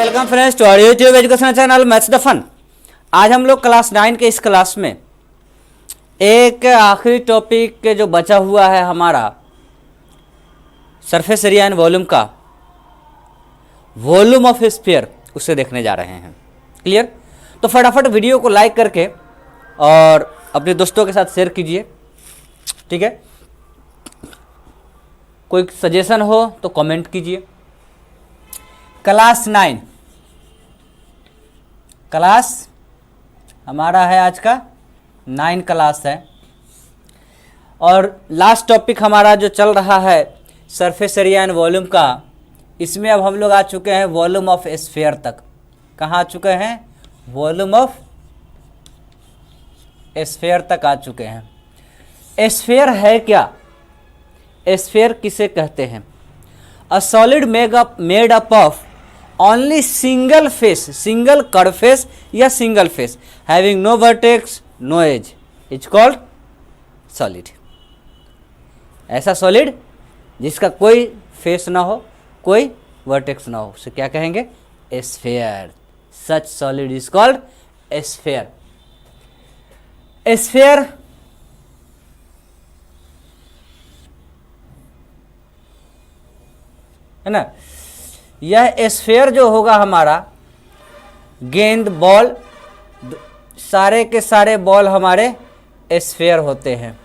Welcome friends to our YouTube education channel maths the fun. आज हम लोग class 9 के इस क्लास में एक आखिरी टॉपिक के जो बचा हुआ है हमारा सरफेस एरिया एंड वॉल्यूम का वॉल्यूम ऑफ स्फीयर उसे देखने जा रहे हैं। क्लियर? तो फटाफट वीडियो को लाइक करके और अपने दोस्तों के साथ शेयर कीजिए। ठीक है, कोई सजेशन हो तो कमेंट कीजिए। क्लास 9 क्लास हमारा है आज का 9 क्लास है और लास्ट टॉपिक हमारा जो चल रहा है सरफेस एरिया एंड वॉल्यूम का, इसमें अब हम लोग आ चुके हैं वॉल्यूम ऑफ स्फीयर तक। कहाँ आ चुके हैं? वॉल्यूम ऑफ स्फीयर तक आ चुके हैं। स्फीयर है क्या? स्फीयर किसे कहते हैं? A solid made up of only single face, single curve face या single face having no vertex no edge is called solid. ऐसा सॉलिड जिसका कोई फेस ना हो, कोई वर्टेक्स ना हो, उसे क्या कहेंगे? Sphere. Such solid is called sphere. Sphere है ना। यह स्फीयर जो होगा हमारा, गेंद बॉल, सारे के सारे बॉल हमारे स्फीयर होते हैं।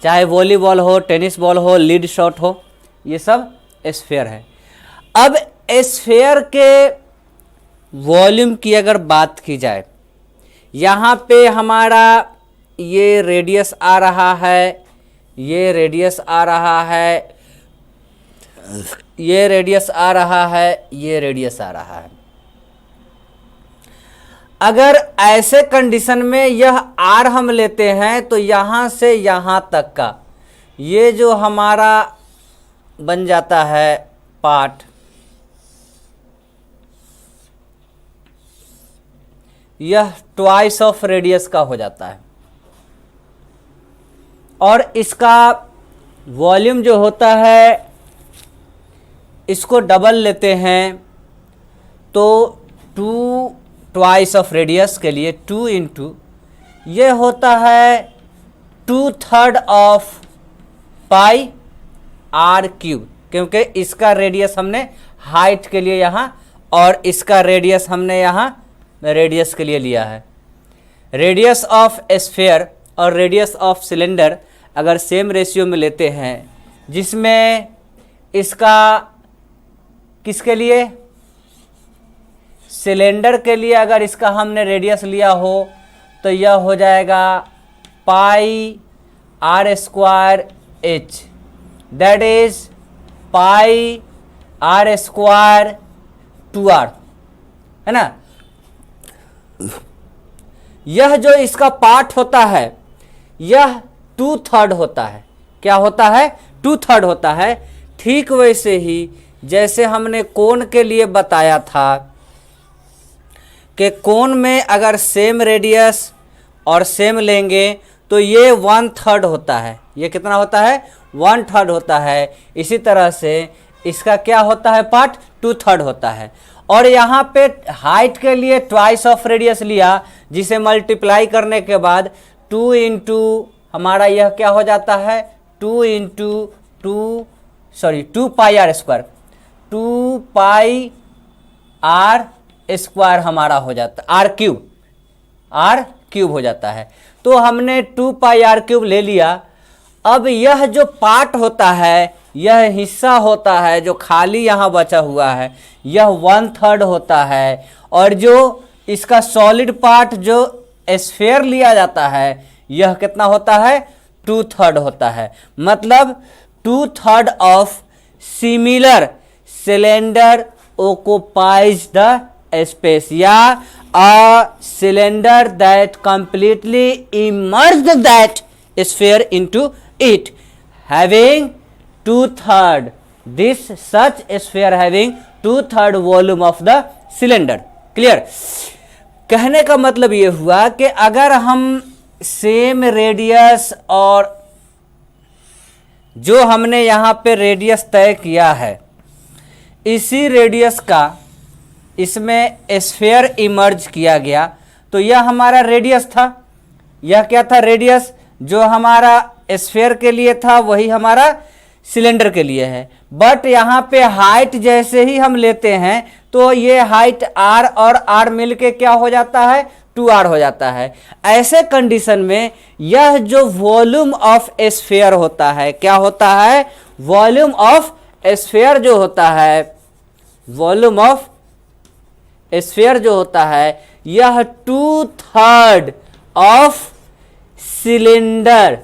चाहे वॉलीबॉल हो, टेनिस बॉल हो, लीड शॉट हो, ये सब स्फीयर है। अब स्फीयर के वॉल्यूम की अगर बात की जाए, यहाँ पे हमारा ये रेडियस आ रहा है, ये रेडियस आ रहा है, ये रेडियस आ रहा है, ये रेडियस आ रहा है। अगर ऐसे कंडीशन में यह आर हम लेते हैं तो यहां से यहां तक का ये जो हमारा बन जाता है पार्ट, यह ट्वाइस ऑफ रेडियस का हो जाता है। और इसका वॉल्यूम जो होता है, इसको डबल लेते हैं तो 2 ट्वाइस ऑफ रेडियस के लिए 2 इंटू ये होता है 2/3 ऑफ पाई आर क्यूब, क्योंकि इसका रेडियस हमने हाइट के लिए यहाँ और इसका रेडियस हमने यहाँ रेडियस के लिए लिया है। रेडियस ऑफ स्फीयर और रेडियस ऑफ सिलेंडर अगर सेम रेशियो में लेते हैं, जिसमें इसका किसके लिए? सिलेंडर के लिए अगर इसका हमने रेडियस लिया हो तो यह हो जाएगा pi r square h, that is pi r square 2r, है ना। यह जो इसका पार्ट होता है यह 2/3 होता है। क्या होता है? 2/3 होता है। ठीक वैसे ही जैसे हमने कोण के लिए बताया था कि कोण में अगर सेम रेडियस और सेम लेंगे तो ये 1/3 होता है। ये कितना होता है? 1/3 होता है। इसी तरह से इसका क्या होता है? पार्ट 2/3 होता है। और यहाँ पे हाइट के लिए ट्वाइस ऑफ रेडियस लिया, जिसे मल्टीप्लाई करने के बाद 2 इंटू हमारा यह क्या हो जाता है? 2 pi r square, 2 pi r square हमारा हो जाता है, आर क्यूब हो जाता है। तो हमने 2 पाई आर क्यूब ले लिया। अब यह जो पार्ट होता है, यह हिस्सा होता है जो खाली यहाँ बचा हुआ है, यह 1/3 होता है। और जो इसका सॉलिड पार्ट जो स्फीयर लिया जाता है, यह कितना होता है? 2/3 होता है। मतलब 2/3 of similar cylinder occupies the space, या a cylinder that completely immersed that sphere into it having 2/3, this such sphere having 2/3 volume of the cylinder। Clear? कहने का मतलब ये हुआ कि अगर हम सेम रेडियस और जो हमने यहाँ पे रेडियस तय किया है, इसी रेडियस का इसमें स्फीयर इमर्ज किया गया, तो यह हमारा रेडियस था। यह क्या था? रेडियस। जो हमारा स्फीयर के लिए था वही हमारा सिलेंडर के लिए है। बट यहाँ पे हाइट जैसे ही हम लेते हैं तो ये हाइट r और r मिलके क्या हो जाता है? 2r हो जाता है। ऐसे कंडीशन में यह जो वॉल्यूम ऑफ स्फीयर होता है, क्या होता है? वॉल्यूम ऑफ स्फीयर जो होता है, वॉल्यूम ऑफ स्फीयर जो होता है, यह 2/3 ऑफ सिलेंडर।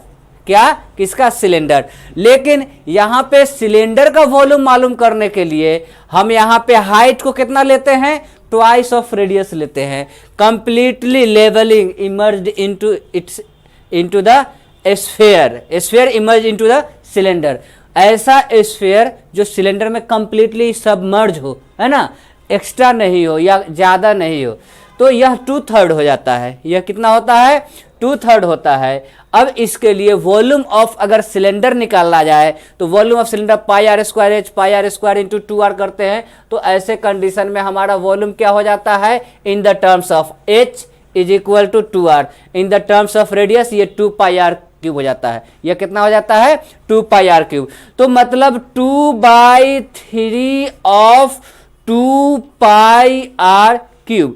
क्या? किसका? सिलेंडर। लेकिन यहां पे सिलेंडर का वॉल्यूम मालूम करने के लिए हम यहां पे हाइट को कितना लेते हैं? ट्वाइस ऑफ रेडियस लेते हैं। Completely levelling emerged into the sphere, sphere emerge into the cylinder. ऐसा स्फीयर जो सिलेंडर में कंप्लीटली सबमर्ज हो, है ना, एक्स्ट्रा नहीं हो या ज्यादा नहीं हो, तो यह 2/3 हो जाता है। यह कितना होता है? 2/3 होता है। अब इसके लिए वॉल्यूम ऑफ अगर सिलेंडर निकालना जाए तो volume of cylinder πr² h πr² into 2r करते हैं, तो ऐसे कंडीशन में हमारा वॉल्यूम क्या हो जाता है? In the terms of h is equal to 2r, in the terms of radius ये 2πr³ हो जाता है। यह कितना हो जाता है? 2πr³। तो मतलब 2/3 ऑफ 2πr³।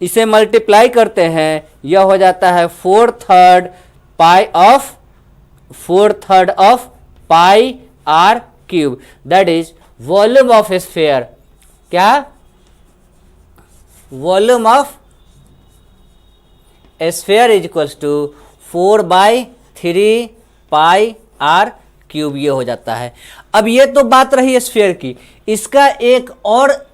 इसे मल्टीप्लाई करते हैं, यह हो जाता है 4/3 of πr³। That is volume of sphere. क्या? Volume of sphere is equals to 4/3 πr³। ये हो जाता है। अब ये तो बात रही स्फीयर की। इसका एक और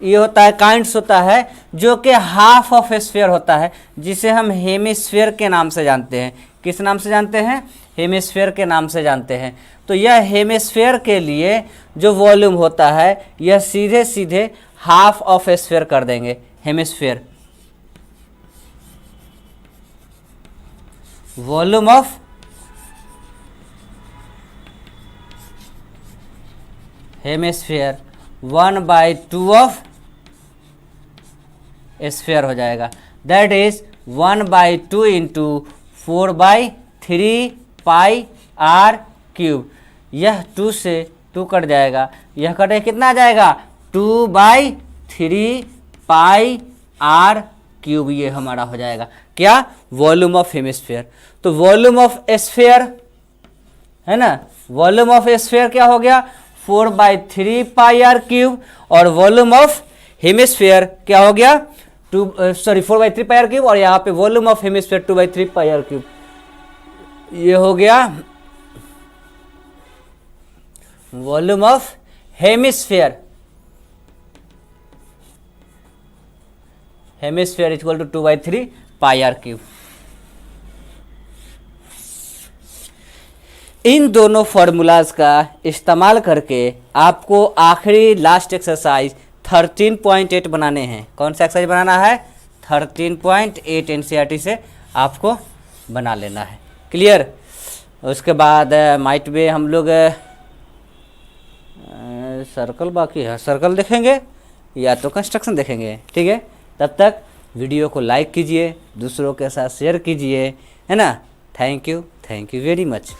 ये होता है, काइंड्स होता है, जो कि हाफ ऑफ स्फीयर होता है, जिसे हम हेमिस्फीयर के नाम से जानते हैं। किस नाम से जानते हैं? हेमिस्फीयर के नाम से जानते हैं। तो यह हेमिस्फीयर के लिए जो वॉल्यूम होता है, यह सीधे सीधे हाफ ऑफ स्फीयर कर देंगे। Hemisphere volume of hemisphere 1/2 of sphere हो जाएगा। That is 1/2 into 4/3 πr³। यह 2 से 2 कट जाएगा, यह कटे कितना आ जाएगा? 2/3 πr³। ये हमारा हो जाएगा क्या? Volume of hemisphere. तो वॉल्यूम ऑफ स्फीयर है ना, वॉल्यूम ऑफ स्फीयर क्या हो गया? 4/3 πr³। और वॉल्यूम ऑफ हेमिस्फीयर क्या हो गया? 4/3 πr³। और यहाँ पे वॉल्यूम ऑफ हेमिस्फीयर 2/3 πr³। ये हो गया volume of hemisphere. Hemisphere equal to 2/3 πr³। इन दोनों फॉर्मूलाज का इस्तेमाल करके आपको आखिरी लास्ट एक्सरसाइज 13.8 बनाने हैं। कौन सा एक्सरसाइज बनाना है? 13.8 एनसीईआरटी से आपको बना लेना है। क्लियर? उसके बाद माइट में हम लोग सर्कल बाकी है, सर्कल देखेंगे या तो कंस्ट्रक्शन देखेंगे। ठीक है, तब तक वीडियो को लाइक कीजिए, दूसरों के साथ शेयर कीजिए, है ना। Thank you very much.